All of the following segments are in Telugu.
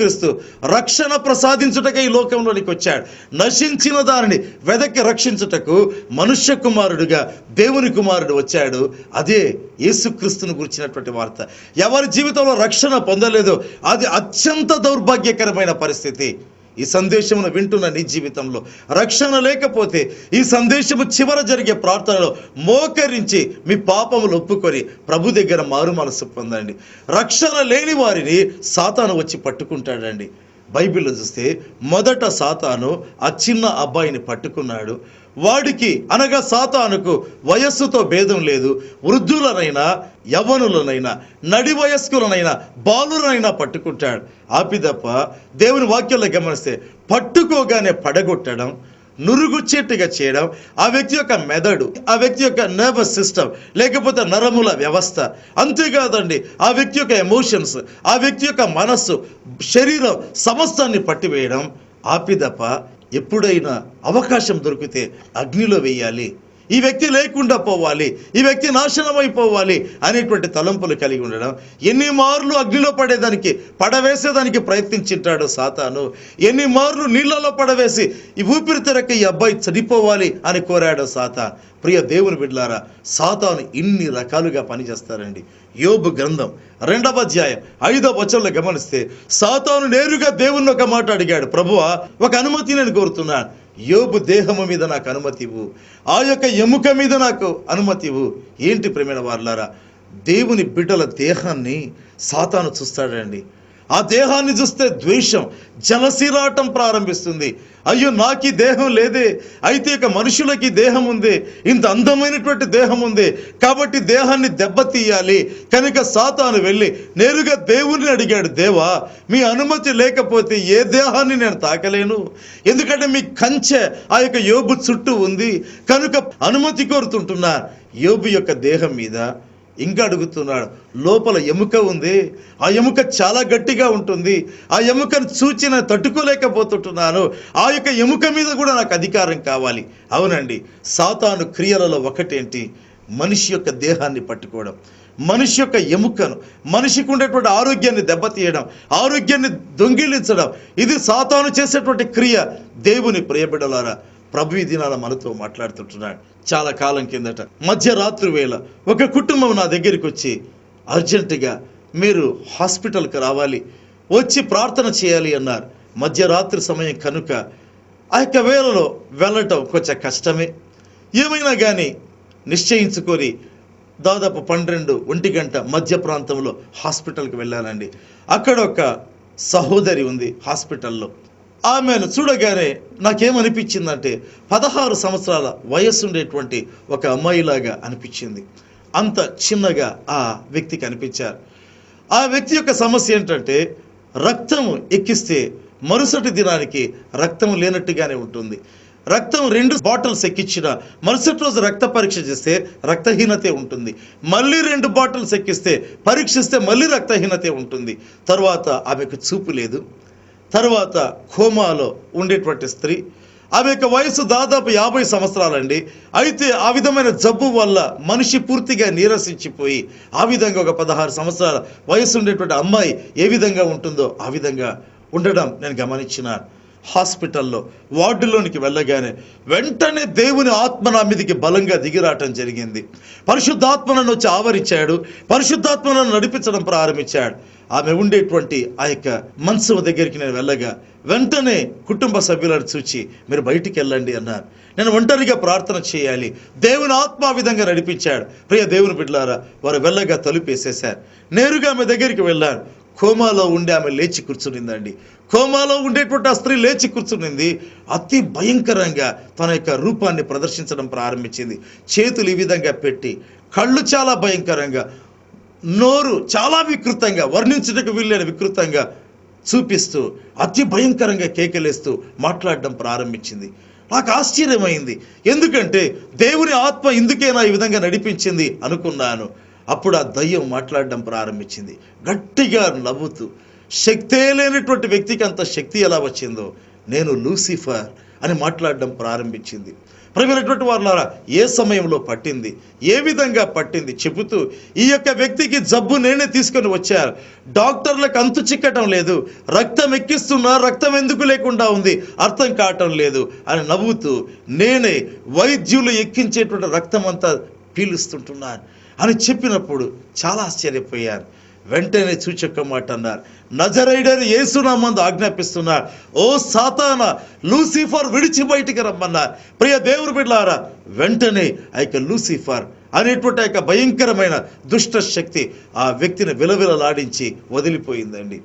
క్రీస్తు రక్షణ ప్రసాదించుటకు ఈ లోకంలోనికి వచ్చాడు. నశించిన దానిని వెదకి రక్షించుటకు మనుష్య కుమారుడిగా దేవుని కుమారుడు వచ్చాడు. అదే యేసుక్రీస్తును గురించినటువంటి వార్త. ఎవరి జీవితంలో రక్షణ పొందలేదో అది అత్యంత దౌర్భాగ్యకరమైన పరిస్థితి. ఈ సందేశమును వింటున్న నీ జీవితంలో రక్షణ లేకపోతే ఈ సందేశము చివర జరిగే ప్రార్థనలో మోకరించి మీ పాపములు ఒప్పుకొని ప్రభు దగ్గర మారు మనసు పొందండి. రక్షణ లేని వారిని సాతాను వచ్చి పట్టుకుంటాడండి. బైబిల్లో చూస్తే మొదట సాతాను ఆ చిన్న అబ్బాయిని పట్టుకున్నాడు. వాడికి అనగా సాతానుకు వయస్సుతో భేదం లేదు. వృద్ధులనైనా యవ్వనులనైనా నడి వయస్కులనైనా బాలులనైనా పట్టుకుంటాడు. ఆపిదప్ప దేవుని వాక్యంలో గమనిస్తే పట్టుకోగానే పడగొట్టడం, నురుగుచ్చేట్టుగా చేయడం, ఆ వ్యక్తి యొక్క మెదడు, ఆ వ్యక్తి యొక్క నర్వస్ సిస్టమ్ లేకపోతే నరముల వ్యవస్థ, అంతేకాదండి ఆ వ్యక్తి యొక్క ఎమోషన్స్, ఆ వ్యక్తి యొక్క మనస్సు, శరీరం సమస్తాన్ని పట్టివేయడం. ఆపిదప్ప ఎప్పుడైనా అవకాశం దొరికితే అగ్నిలో వేయాలి, ఈ వ్యక్తి లేకుండా పోవాలి, ఈ వ్యక్తి నాశనం అయిపోవాలి అనేటువంటి తలంపులు కలిగి ఉండడం. ఎన్ని మార్లు అగ్నిలో పడవేసేదానికి ప్రయత్నించింటాడు సాతాను. ఎన్ని మార్లు నీళ్ళలో పడవేసి ఈ ఊపిరితిరక ఈ అబ్బాయి చనిపోవాలి అని కోరాడు సాతాను. ప్రియ దేవుని బిడ్డలారా, సాతాను ఇన్ని రకాలుగా పనిచేస్తారండి. యోబు గ్రంథం 2వ అధ్యాయం 5వ వచనంలో గమనిస్తే సాతాను నేరుగా దేవుణ్ణి ఒక మాట అడిగాడు, ప్రభువా ఒక అనుమతి నేను కోరుతున్నాను, యోబు దేహము మీద నాకు అనుమతి ఇవ్వు, ఆ యొక్క ఎముక మీద నాకు అనుమతి ఇవ్వు. ఏంటి ప్రేమైన వారలారా, దేవుని బిడ్డల దేహాన్ని సాతాను చూస్తాడండి. ఆ దేహాన్ని చూస్తే ద్వేషం, జలసిరాటం ప్రారంభిస్తుంది. అయ్యో నాకు ఈ దేహం లేదే, అయితే ఇక మనుషులకి దేహం ఉంది, ఇంత అందమైనటువంటి దేహం ఉంది, కాబట్టి దేహాన్ని దెబ్బతీయాలి. కనుక సాతాను వెళ్ళి నేరుగా దేవుని అడిగాడు, దేవా మీ అనుమతి లేకపోతే ఏ దేహాన్ని నేను తాకలేను, ఎందుకంటే మీ కంచె ఆ యొక్క యోబు చుట్టూ ఉంది, కనుక అనుమతి కోరుతుంటున్నా. యోబు యొక్క దేహం మీద ఇంకా అడుగుతున్నాడు, లోపల ఎముక ఉంది, ఆ ఎముక చాలా గట్టిగా ఉంటుంది, ఆ ఎముకను చూచి నేను తట్టుకోలేకపోతుంటున్నాను, ఆ యొక్క ఎముక మీద కూడా నాకు అధికారం కావాలి. అవునండి, సాతాను క్రియలలో ఒకటేంటి, మనిషి యొక్క దేహాన్ని పట్టుకోవడం, మనిషి యొక్క ఎముకను, మనిషికి ఉండేటువంటి ఆరోగ్యాన్ని దెబ్బతీయడం, ఆరోగ్యాన్ని దొంగిలించడం, ఇది సాతాను చేసేటువంటి క్రియ. దేవుని ప్రియబిడ్డలారా, ప్రభు ఈ దినాల మనతో మాట్లాడుతుంటున్నాడు. చాలా కాలం కిందట మధ్యరాత్రి వేళ ఒక కుటుంబం నా దగ్గరికి వచ్చి అర్జెంటుగా మీరు హాస్పిటల్కి రావాలి, వచ్చి ప్రార్థన చేయాలి అన్నారు. మధ్యరాత్రి సమయం కనుక ఆ యొక్క వేళలో వెళ్ళటం కొంచెం కష్టమే. ఏమైనా కానీ నిశ్చయించుకొని దాదాపు 12-1 గంట మధ్య ప్రాంతంలో హాస్పిటల్కి వెళ్ళానండి. అక్కడ ఒక సహోదరి ఉంది హాస్పిటల్లో. ఆమెను చూడగానే నాకేమనిపించిందంటే 16 సంవత్సరాల వయస్సు ఉండేటువంటి ఒక అమ్మాయిలాగా అనిపించింది. అంత చిన్నగా ఆ వ్యక్తి కనిపించారు. ఆ వ్యక్తి యొక్క సమస్య ఏంటంటే రక్తం ఎక్కిస్తే మరుసటి దినానికి రక్తం లేనట్టుగానే ఉంటుంది. రక్తం 2 బాటిల్స్ ఎక్కించిన మరుసటి రోజు రక్త పరీక్ష చేస్తే రక్తహీనతే ఉంటుంది. మళ్ళీ 2 బాటిల్స్ ఎక్కిస్తే పరీక్షిస్తే మళ్ళీ రక్తహీనతే ఉంటుంది. తర్వాత ఆమెకు చూపు లేదు. తర్వాత కోమాలో ఉండేటువంటి స్త్రీ, ఆమె యొక్క వయసు దాదాపు 50 సంవత్సరాలండి. అయితే ఆ విధమైన జబ్బు వల్ల మనిషి పూర్తిగా నీరసించిపోయి ఆ విధంగా ఒక 16 సంవత్సరాల వయసు ఉండేటువంటి అమ్మాయి ఏ విధంగా ఉంటుందో ఆ విధంగా ఉండడం నేను గమనించినాను. హాస్పిటల్లో వార్డులోనికి వెళ్ళగానే వెంటనే దేవుని ఆత్మ నా మీదకి బలంగా దిగిరాటం జరిగింది. పరిశుద్ధాత్మను వచ్చి ఆవరించాడు, పరిశుద్ధాత్మను నడిపించడం ప్రారంభించాడు. ఆమె ఉండేటువంటి ఆ యొక్క మనసు దగ్గరికి నేను వెళ్ళగా వెంటనే కుటుంబ సభ్యులను చూచి మీరు బయటికి వెళ్ళండి అన్నారు. నేను ఒంటరిగా ప్రార్థన చేయాలి, దేవుని ఆత్మ ఆ విధంగా నడిపించాడు. ప్రియ దేవుని బిడ్డలారా, వారు వెళ్ళగా తలుపేసేశారు. నేరుగా ఆమె దగ్గరికి వెళ్ళారు. కోమాలో ఉండి ఆమె లేచి కూర్చునిందండి. కోమాలో ఉండేటువంటి ఆ స్త్రీ లేచి కూర్చునింది. అతి భయంకరంగా తన యొక్క రూపాన్ని ప్రదర్శించడం ప్రారంభించింది. చేతులు ఈ విధంగా పెట్టి, కళ్ళు చాలా భయంకరంగా, నోరు చాలా వికృతంగా, వర్ణించుటకు వీల్లేని వికృతంగా చూపిస్తూ అతి భయంకరంగా కేకలేస్తూ మాట్లాడడం ప్రారంభించింది. నాకు ఆశ్చర్యమైంది. ఎందుకంటే దేవుని ఆత్మ ఇందుకేనా ఈ విధంగా నడిపించింది అనుకున్నాను. అప్పుడు ఆ దయ్యం మాట్లాడడం ప్రారంభించింది, గట్టిగా నవ్వుతూ. శక్తే లేనటువంటి వ్యక్తికి అంత శక్తి ఎలా వచ్చిందో, నేను లూసిఫర్ అని మాట్లాడడం ప్రారంభించింది. ప్రియమైనటువంటి వారులారా, ఏ సమయంలో పట్టింది, ఏ విధంగా పట్టింది చెబుతూ ఈ యొక్క వ్యక్తికి జబ్బు నేనే తీసుకొని వచ్చాను, డాక్టర్లకు అంతు చిక్కటం లేదు, రక్తం ఎక్కిస్తున్నా రక్తం ఎందుకు లేకుండా ఉంది అర్థం కావటం లేదు అని నవ్వుతూ నేనే వైద్యులు ఎక్కించేటువంటి రక్తం అంతా పీలుస్తుంటున్నాను అని చెప్పినప్పుడు చాలా ఆశ్చర్యపోయారు. వెంటనే సూచక మాట అన్నారు, నజరేయుడైన యేసు నామమున ఆజ్ఞాపిస్తున్నారు, ఓ సాతానా, లూసిఫర్ విడిచి బయటికి రమ్మన్నారు. ప్రియ దేవుని బిడ్డలారా, వెంటనే ఆ యొక్క లూసిఫర్ అనేటువంటి ఆ యొక్క భయంకరమైన దుష్ట శక్తి ఆ వ్యక్తిని విలవిలలాడించి వదిలిపోయిందండి.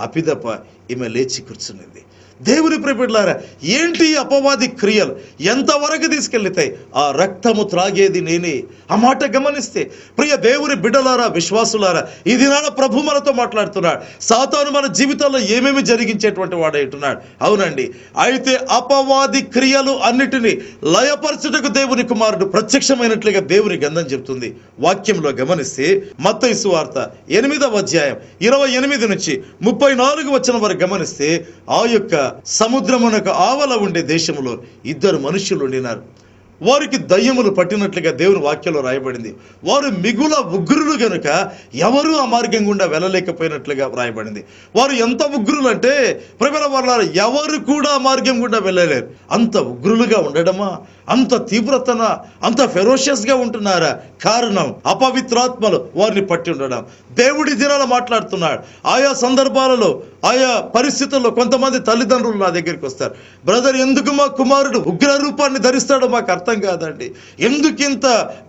అపిదప ఈమె లేచి కూర్చునింది. దేవుని ప్రియబిడ్డలారా, ఏంటి అపవాది క్రియలు ఎంతవరకు తీసుకెళ్తాయి? ఆ రక్తము త్రాగేది నేనే. ఆ మాట గమనిస్తే ప్రియ దేవుని బిడ్డలారా, విశ్వాసులారా, ఈ దినాన ప్రభు మనతో మాట్లాడుతున్నాడు. సాతాను మన జీవితంలో ఏమేమి జరిగించేటువంటి వాడైతున్నాడు. అవునండి, అయితే అపవాది క్రియలు అన్నిటినీ లయపరచుటకు దేవుని కుమారుడు ప్రత్యక్షమైనట్లుగా దేవుని గ్రంథం చెప్తుంది. వాక్యంలో గమనిస్తే మత్తయి సువార్త 8వ అధ్యాయం 28 నుంచి 34 వచనం వరకు గమనిస్తే ఆ యొక్క సముద్రమునకు ఆవల ఉండే దేశంలో 2 మనుషులు ఉండినారు. వారికి దయ్యములు పట్టినట్లుగా దేవుని వాక్యంలో రాయబడింది. వారు మిగుల ఉగ్రులు గనుక ఎవరు ఆ మార్గం గుండా వెళ్ళలేకపోయినట్లుగా రాయబడింది. వారు ఎంత ఉగ్రులు అంటే ప్రియమైన వారులారా, ఎవరు కూడా ఆ మార్గం గుండా వెళ్ళలేరు. అంత ఉగ్రులుగా ఉండడమా, అంత తీవ్రతన, అంత ఫెరోషియస్గా ఉంటున్నారా? కారణం అపవిత్రాత్మలు వారిని పట్టి ఉండడం. దేవుడి దినాలు మాట్లాడుతున్నాడు. ఆయా సందర్భాలలో, ఆయా పరిస్థితుల్లో కొంతమంది తల్లిదండ్రులు నా దగ్గరికి వస్తారు, బ్రదర్ ఎందుకు మా కుమారుడు ఉగ్ర రూపాన్ని ధరిస్తాడో మాకు అర్థం కాదండి, ఎందుకింత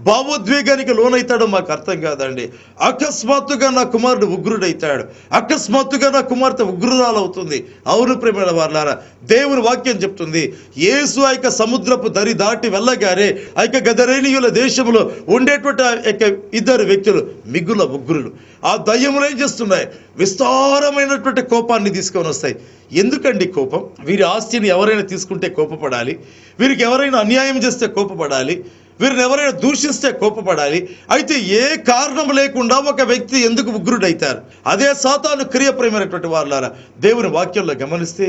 భావోద్వేగానికి లోనైతాడో మాకు అర్థం కాదండి, అకస్మాత్తుగా నా కుమారుడు ఉగ్రుడైతాడు, అకస్మాత్తుగా నా కుమార్తె ఉగ్రురాలవుతుంది. అవును ప్రియమైన వారులారా, దేవుని వాక్యం చెప్తుంది, యేసు ఆ యొక్క సముద్రపు దరి దాటి వెళ్ళగానే ఆ యొక్క గదరేనీయుల దేశంలో ఉండేటువంటి ఆ యొక్క 2 వ్యక్తులు మిగుల ఉగ్రులు. ఆ దయ్యములు ఏం చేస్తున్నాయి? విస్తారమైనటువంటి కోపాన్ని తీసుకొని వస్తాయి. ఎందుకండి కోపం? వీరి ఆస్తిని ఎవరైనా తీసుకుంటే కోపపడాలి, వీరికి ఎవరైనా అన్యాయం చేస్తే కోపపడాలి, వీరిని ఎవరైనా దూషిస్తే కోపపడాలి. అయితే ఏ కారణం లేకుండా ఒక వ్యక్తి ఎందుకు ఉగ్రుడైతారు? అదే సాతాను క్రియ. ప్రేమైనటువంటి వారులారా, దేవుని వాక్యంలో గమనిస్తే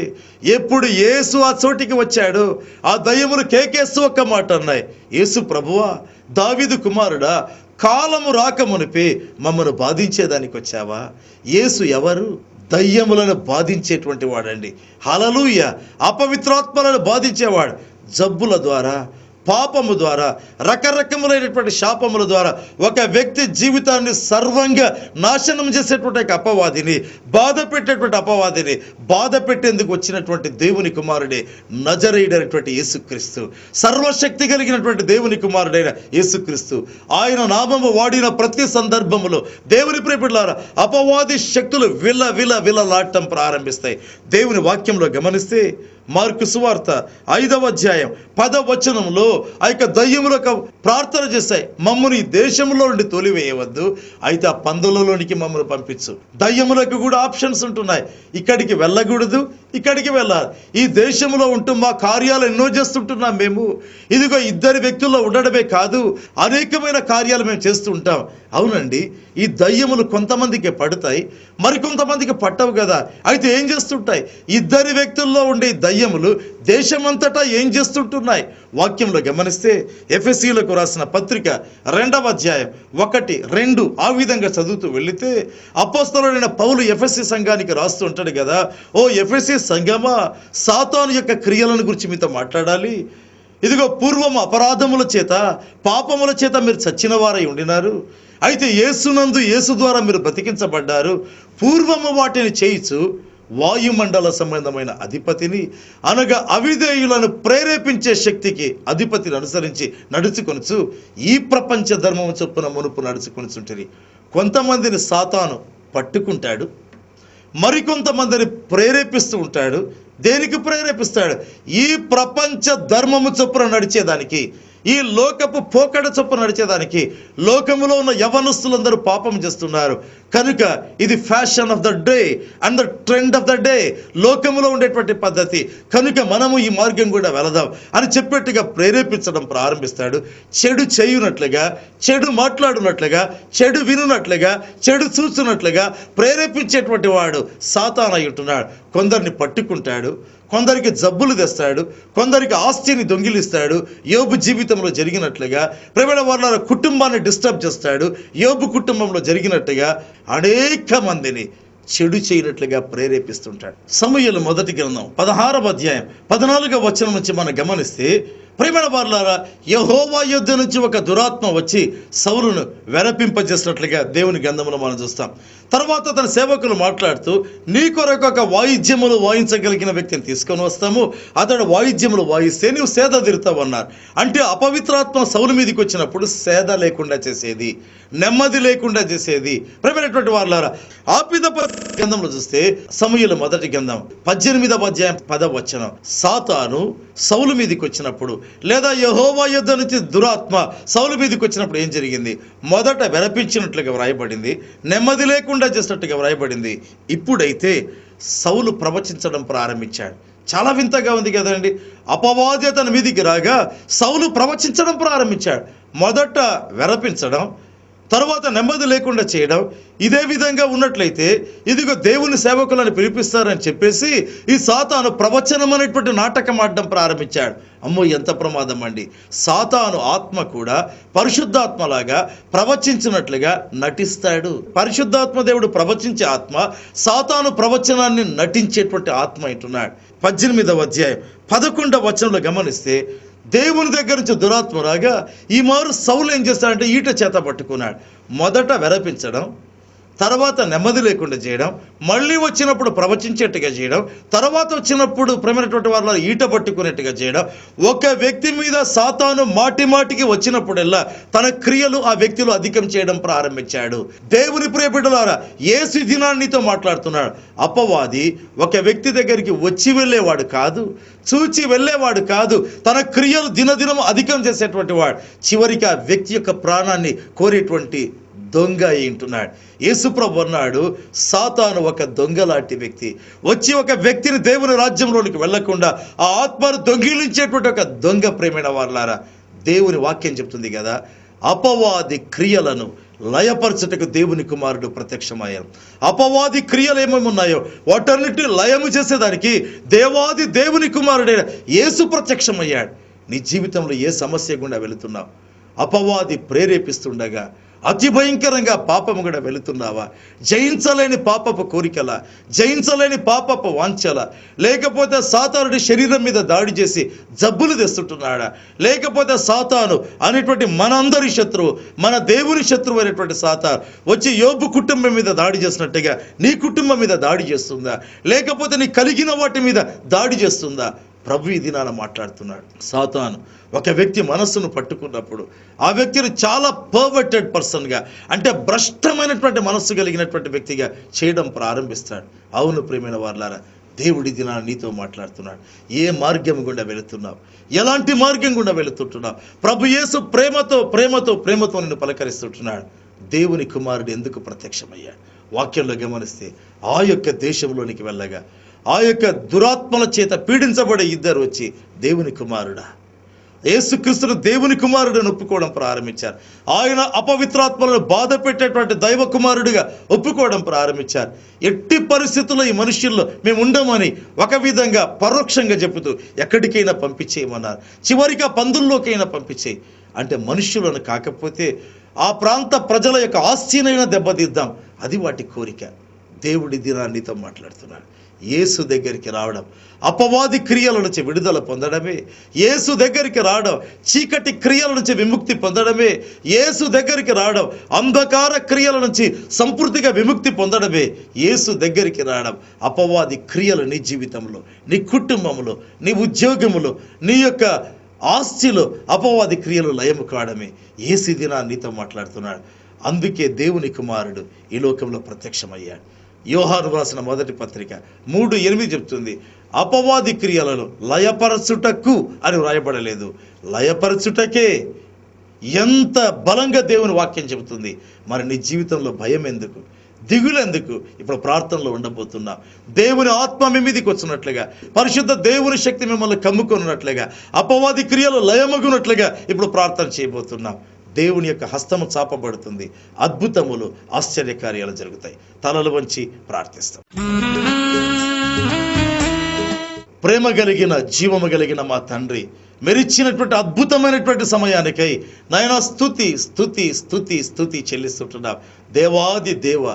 ఎప్పుడు యేసు ఆ చోటికి వచ్చాడో ఆ దయ్యములు కేకేస్తూ ఒక్క మాట అన్నాయి, యేసు ప్రభువా, దావీదు కుమారుడా, కాలము రాకమునిపే మమ్మను బాధించేదానికి వచ్చావా? యేసు ఎవరు? దయ్యములను బాధించేటువంటి వాడండి. హల్లెలూయా! అపవిత్రాత్మలను బాధించేవాడు. జబ్బుల ద్వారా, పాపము ద్వారా, రకరకములైనటువంటి శాపముల ద్వారా ఒక వ్యక్తి జీవితాన్ని సర్వంగా నాశనం చేసేటువంటి అపవాదిని, బాధ పెట్టేటువంటి అపవాదిని బాధ పెట్టేందుకు వచ్చినటువంటి దేవుని కుమారుడే నజరేయుడైనటువంటి యేసుక్రీస్తు. సర్వశక్తి కలిగినటువంటి దేవుని కుమారుడైన యేసుక్రీస్తు. ఆయన నామము వాడిన ప్రతి సందర్భములో దేవుని ప్రియబిడ్డలారా, అపవాది శక్తులు విలలాడటం ప్రారంభిస్తాయి. దేవుని వాక్యంలో గమనిస్తే మార్కు సువార్త 5వ అధ్యాయం 10వ వచనంలో ఆ యొక్క దయ్యములకు ప్రార్థన చేస్తాయి, మమ్మల్ని ఈ దేశంలో నుండి తోలివేయవద్దు, అయితే ఆ పందులలోనికి మమ్మల్ని పంపించు. దయ్యములకు కూడా ఆప్షన్స్ ఉంటున్నాయి, ఇక్కడికి వెళ్ళకూడదు, ఇక్కడికి వెళ్ళాలి. ఈ దేశంలో ఉంటూ మా కార్యాలు ఎన్నో చేస్తుంటున్నాం మేము. ఇదిగో 2 వ్యక్తుల్లో ఉండడమే కాదు, అనేకమైన కార్యాలు మేము చేస్తూ ఉంటాం. అవునండి, ఈ దయ్యములు కొంతమందికి పడతాయి, మరికొంతమందికి పట్టవు కదా. అయితే ఏం చేస్తుంటాయి? 2 వ్యక్తుల్లో ఉండే దయ్యములు దేశమంతటా ఏం చేస్తుంటున్నాయి? వాక్యంలో గమనిస్తే ఎఫెసీయులకు రాసిన పత్రిక 2వ అధ్యాయం 1, 2 ఆ విధంగా చదువుతూ వెళితే అపోస్తలుడైన పౌలు ఎఫెసీ సంఘానికి రాస్తూ ఉంటాడు కదా, ఓ ఎఫెసీ సంఘమా, సాతాను యొక్క క్రియలను గురించి మీతో మాట్లాడాలి. ఇదిగో పూర్వము అపరాధముల చేత, పాపముల చేత మీరు చచ్చిన వారై ఉండినారు, అయితే యేసునందు, యేసు ద్వారా మీరు బ్రతికించబడ్డారు. పూర్వము వాటిని చేయిచు వాయుమండల సంబంధమైన అధిపతిని, అనగా అవిధేయులను ప్రేరేపించే శక్తికి అధిపతిని అనుసరించి నడుచుకొనుచు ఈ ప్రపంచ ధర్మము చొప్పున మునుపు నడుచుకొనుచుంటిరి. కొంతమందిని సాతాను పట్టుకుంటాడు, మరికొంతమందిని ప్రేరేపిస్తూ ఉంటాడు. దేనికి ప్రేరేపిస్తాడు? ఈ ప్రపంచ ధర్మము చొప్పున నడిచేదానికి, ఈ లోకపు పోకడ చొప్పున నడిచేదానికి. లోకములో ఉన్న యవనస్తులందరూ పాపం చేస్తున్నారు, కనుక ఇది fashion of the day and the trend of the day, లోకములో ఉండేటువంటి పద్ధతి, కనుక మనము ఈ మార్గం కూడా వెళదాం అని చెప్పేట్టుగా ప్రేరేపించడం ప్రారంభిస్తాడు. చెడు చేయునట్లుగా, చెడు మాట్లాడునట్లుగా, చెడు వినున్నట్లుగా, చెడు చూస్తున్నట్లుగా ప్రేరేపించేటువంటి వాడు సాతాను అయి ఉంటున్నాడు. కొందరిని పట్టుకుంటాడు, కొందరికి జబ్బులు తెస్తాడు, కొందరికి ఆస్తిని దొంగిలిస్తాడు. యోబు జీవితంలో జరిగినట్లుగా ప్రేమైన వాళ్ళ కుటుంబాన్ని డిస్టర్బ్ చేస్తాడు. యోబు కుటుంబంలో జరిగినట్టుగా అనేక మందిని చెడు చేయనట్లుగా ప్రేరేపిస్తుంటాడు. సమూయేలు మొదటి గ్రంథం 16వ అధ్యాయం 14వ వచనం నుంచి మనం గమనిస్తే, ప్రేమైన వారలారా, యెహోవా యొద్ద నుంచి ఒక దురాత్మ వచ్చి సౌలును వెరపింపజేసినట్లుగా దేవుని గ్రంథంలో మనం చూస్తాం. తర్వాత తన సేవకులు మాట్లాడుతూ, నీ కొరకు ఒక వాయిద్యములు వాయించగలిగిన వ్యక్తిని తీసుకొని వస్తాము, అతడు వాయిద్యములు వాయిస్తే నీవు సేద తీరుతావు అన్నారు. అంటే అపవిత్రాత్మ సౌలు మీదకి వచ్చినప్పుడు సేద లేకుండా చేసేది, నెమ్మది లేకుండా చేసేది. ప్రేమైనటువంటి వారలారా, ఆపిదప గ్రంథంలో చూస్తే సమూయేలు మొదటి గ్రంథం 18వ అధ్యాయం 10వ వచనం, సాతాను సౌలు మీదకి వచ్చినప్పుడు, లేదా యెహోవా యొద్ద నుంచి దురాత్మ సౌలు మీదకి వచ్చినప్పుడు ఏం జరిగింది? మొదట వెరపించినట్లుగా వ్రాయబడింది, నెమ్మది లేకుండా చేసినట్టుగా వ్రాయబడింది. ఇప్పుడైతే సౌలు ప్రవచించడం ప్రారంభించాడు. చాలా వింతగా ఉంది కదండి. అపవాది తన మీదికి రాగా సౌలు ప్రవచించడం ప్రారంభించాడు. మొదట వెరపించడం, తర్వాత నెమ్మది లేకుండా చేయడం. ఇదే విధంగా ఉన్నట్లయితే ఇదిగో దేవుని సేవకులను పిలిపిస్తారని చెప్పేసి ఈ సాతాను ప్రవచనం అనేటువంటి నాటకం ఆడడం ప్రారంభించాడు. అమ్మో, ఎంత ప్రమాదం అండి. సాతాను ఆత్మ కూడా పరిశుద్ధాత్మలాగా ప్రవచించినట్లుగా నటిస్తాడు. పరిశుద్ధాత్మ దేవుడు ప్రవచించే ఆత్మ, సాతాను ప్రవచనాన్ని నటించేటువంటి ఆత్మ అంటున్నాడు. 18వ అధ్యాయం 11వ వచనంలో గమనిస్తే, దేవుని దగ్గర నుంచి దురాత్మ రాగా ఈ మారు సౌలు ఏం చేస్తాడంటే ఈట చేత పట్టుకున్నాడు. మొదట వెరపించడం, తర్వాత నెమ్మది లేకుండా చేయడం, మళ్ళీ వచ్చినప్పుడు ప్రవచించేట్టుగా చేయడం, తర్వాత వచ్చినప్పుడు ప్రేమైనటువంటి వాళ్ళ ఈట పట్టుకునేట్టుగా చేయడం. ఒక వ్యక్తి మీద సాతాను మాటి మాటికి వచ్చినప్పుడల్లా తన క్రియలు ఆ వ్యక్తిలో అధికం చేయడం ప్రారంభించాడు. దేవుని ప్రియ బిడ్డలారా, యేసు దినాన్నితో మాట్లాడుతున్నాడు. అపవాది ఒక వ్యక్తి దగ్గరికి వచ్చి వెళ్ళేవాడు కాదు, చూచి వెళ్ళేవాడు కాదు, తన క్రియలు దినదినం అధికం చేసేటువంటి వాడు. చివరికి ఆ వ్యక్తి యొక్క ప్రాణాన్ని కోరేటువంటి దొంగ అయింటున్నాడు. యేసుప్రభు అన్నాడు, సాతాను ఒక దొంగ లాంటి వ్యక్తి, వచ్చి ఒక వ్యక్తిని దేవుని రాజ్యంలోనికి వెళ్లకుండా ఆ ఆత్మను దొంగిలించేటువంటి ఒక దొంగ. ప్రేమైన వారలారా, దేవుని వాక్యం చెప్తుంది కదా, అపవాది క్రియలను లయపరచుటకు దేవుని కుమారుడు ప్రత్యక్షమయ్యారు. అపవాది క్రియలు ఏమేమి ఉన్నాయో వాటన్నిటిని లయము చేసేదానికి దేవాది దేవుని కుమారుడైన యేసు ప్రత్యక్షమయ్యాడు. నీ జీవితంలో ఏ సమస్య గుండా వెళుతున్నావు? అపవాది ప్రేరేపిస్తుండగా అతి భయంకరంగా పాపము కూడా వెళుతున్నావా? జయించలేని పాపపు కోరికల, జయించలేని పాపపు వాంఛల, లేకపోతే సాతానుడి శరీరం మీద దాడి చేసి జబ్బులు తెస్తుంటున్నాడా? లేకపోతే సాతాను అనేటువంటి మనందరి శత్రువు, మన దేవుని శత్రువు అయినటువంటి సాతాను వచ్చి యోబు కుటుంబం మీద దాడి చేసినట్టుగా నీ కుటుంబం మీద దాడి చేస్తుందా? లేకపోతే నీ కలిగిన వాటి మీద దాడి చేస్తుందా? ప్రభు ఈ దినాన మాట్లాడుతున్నాడు. సాతాను ఒక వ్యక్తి మనస్సును పట్టుకున్నప్పుడు ఆ వ్యక్తిని చాలా పర్వర్టెడ్ పర్సన్గా, అంటే భ్రష్టమైనటువంటి మనస్సు కలిగినటువంటి వ్యక్తిగా చేయడం ప్రారంభిస్తాడు. అవును ప్రియమైన వారలారా, దేవుడి దినాన నీతో మాట్లాడుతున్నాడు. ఏ మార్గం గుండా వెళుతున్నావు? ఎలాంటి మార్గం గుండా వెళుతుంటున్నావు? ప్రభు యేసు ప్రేమతో ప్రేమతో ప్రేమతో నిన్ను పలకరిస్తుంటున్నాడు. దేవుని కుమారుడు ఎందుకు ప్రత్యక్షమయ్యాడు? వాక్యంలో గమనిస్తే, ఆ యొక్క దేశంలోనికి వెళ్ళగా ఆ యొక్క దురాత్మల చేత పీడించబడే ఇద్దరు వచ్చి దేవుని కుమారుడా, యేసుక్రీస్తును దేవుని కుమారుడిని ఒప్పుకోవడం ప్రారంభించారు. ఆయన అపవిత్రాత్మలను బాధ పెట్టేటువంటి దైవ కుమారుడిగా ఒప్పుకోవడం ప్రారంభించారు. ఎట్టి పరిస్థితుల్లో ఈ మనుష్యుల్లో మేము ఉండమని ఒక విధంగా పరోక్షంగా చెబుతూ ఎక్కడికైనా పంపించేయమన్నారు. చివరికి ఆ పందుల్లోకైనా పంపించేయి అంటే, మనుష్యులను కాకపోతే ఆ ప్రాంత ప్రజల యొక్క ఆస్తినైనా దెబ్బతీద్దాం, అది వాటి కోరిక. దేవుడి దినాన్నితో మాట్లాడుతున్నాడు. యేసు దగ్గరికి రావడం, అపవాది క్రియల నుంచి విడుదల పొందడమే. యేసు దగ్గరికి రావడం, చీకటి క్రియల నుంచి విముక్తి పొందడమే. యేసు దగ్గరికి రావడం, అంధకార క్రియల నుంచి సంపూర్తిగా విముక్తి పొందడమే. యేసు దగ్గరికి రావడం, అపవాది క్రియలు నీ జీవితంలో, నీ కుటుంబంలో, నీ ఉద్యోగములో, నీ యొక్క ఆస్తిలో అపవాది క్రియలు లయము కావడమే. యేసు దినాన్ని నీతో మాట్లాడుతున్నాడు. అందుకే దేవుని కుమారుడు ఈ లోకంలో ప్రత్యక్షమయ్యాడు. యోహాను రాసిన మొదటి పత్రిక 3:8 చెప్తుంది, అపవాది క్రియలను లయపరచుటకు అని వ్రాయబడలేదు, లయపరచుటకే. ఎంత బలంగా దేవుని వాక్యం చెబుతుంది. మరి నీ జీవితంలో భయం ఎందుకు? దిగులెందుకు? ఇప్పుడు ప్రార్థనలో ఉండబోతున్నాం. దేవుని ఆత్మ మీ మీదికి వచ్చినట్లుగా, పరిశుద్ధ దేవుని శక్తి మిమ్మల్ని కమ్ముకున్నట్లుగా, అపవాది క్రియలు లయమగునట్లుగా ఇప్పుడు ప్రార్థన చేయబోతున్నాం. దేవుని యొక్క హస్తము చాపబడుతుంది, అద్భుతములు ఆశ్చర్యకార్యాలు జరుగుతాయి. తలలు వంచి ప్రార్థిస్తాం. ప్రేమ కలిగిన జీవము కలిగిన మా తండ్రి, మెరిచినటువంటి అద్భుతమైనటువంటి సమయానికై నాయనా స్తుతి స్తుతి స్తుతి స్తుతి చెల్లిస్తుంటున్నాం. దేవాది దేవ,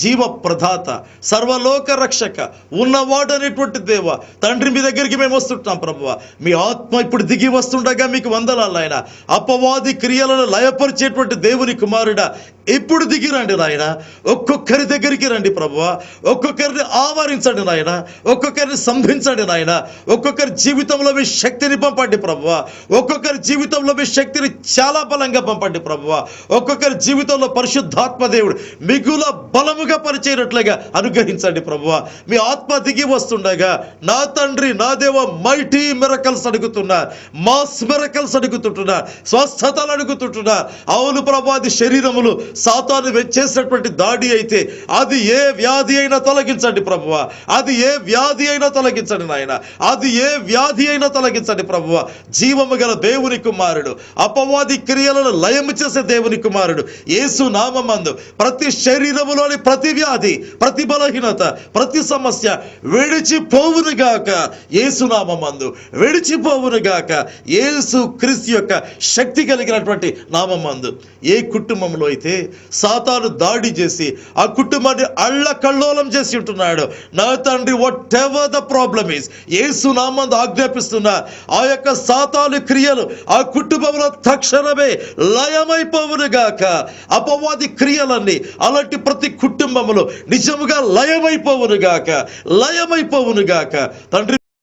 జీవ ప్రదాత, సర్వలోక రక్షక, ఉన్నవాడనేటువంటి దేవ తండ్రి, మీ దగ్గరికి మేము వస్తుంటాం ప్రభువా. మీ ఆత్మ ఇప్పుడు దిగి వస్తుండగా మీకు వందనాలు నాయన. అపవాది క్రియలను లయపరిచేటువంటి దేవుని కుమారుడా, ఇప్పుడు దిగి రండి నాయన. ఒక్కొక్కరి దగ్గరికి రండి ప్రభువా. ఒక్కొక్కరిని ఆవరించండి నాయన. ఒక్కొక్కరిని సంధించండి నాయన. ఒక్కొక్కరి జీవితంలో మీ శక్తిని పంపండి ప్రభువా. ఒక్కొక్కరి జీవితంలో మీ శక్తిని చాలా బలంగా పంపండి ప్రభువా. ఒక్కొక్కరి జీవితంలో పరిశుద్ధాత్మ దేవుడు మిగుల బలముగా పరిచేయనట్లుగా అనుగ్రహించండి ప్రభువా. మీ ఆత్మ దిగి వస్తుండగా నా తండ్రి, నా దేవ, మైటీ మిరకల్స్ అడుగుతున్నారు, మాస్ మిరకల్స్ అడుగుతుంటున్నారు, స్వస్థతలు అడుగుతుంటున్నారు. అవును ప్రభువా, అది శరీరములు సాతాను చేసినటువంటి దాడి అయితే అది ఏ వ్యాధి అయినా తొలగించండి ప్రభువా. అది ఏ వ్యాధి అయినా తొలగించండి నాయన. అది ఏ వ్యాధి అయినా తొలగించండి ప్రభువా. జీవము గల దేవుని కుమారుడు, అపవాది క్రియలను లయము చేసే దేవుని కుమారుడు యేసు నామమందు ప్రతి శరీరములోని ప్రతి వ్యాధి, ప్రతి బలహీనత, ప్రతి సమస్య విడిచిపోవునుగాక. యేసు నామమందు విడిచిపోవునుగాక. యేసు క్రీస్తు యొక్క శక్తి కలిగినటువంటి నామమందు ఏ కుటుంబంలో అయితే సాతాను దాడి చేసి ఆ కుటుంబాన్ని అల్లకల్లోలం చేసి ఉంటున్నాడు, నా తండ్రి, whatever the problem is, యేసు నామందు ఆజ్ఞాపిస్తున్నా ఆ యొక్క సాతాను క్రియలు ఆ కుటుంబంలో తక్షణమే లయమైపోవునుగాక. అపవాది క్రియలన్నీ అలాంటి ప్రతి కుటుంబములో నిజముగా లయమైపోవునుగాక, లయమైపోవునుగాక తండ్రి.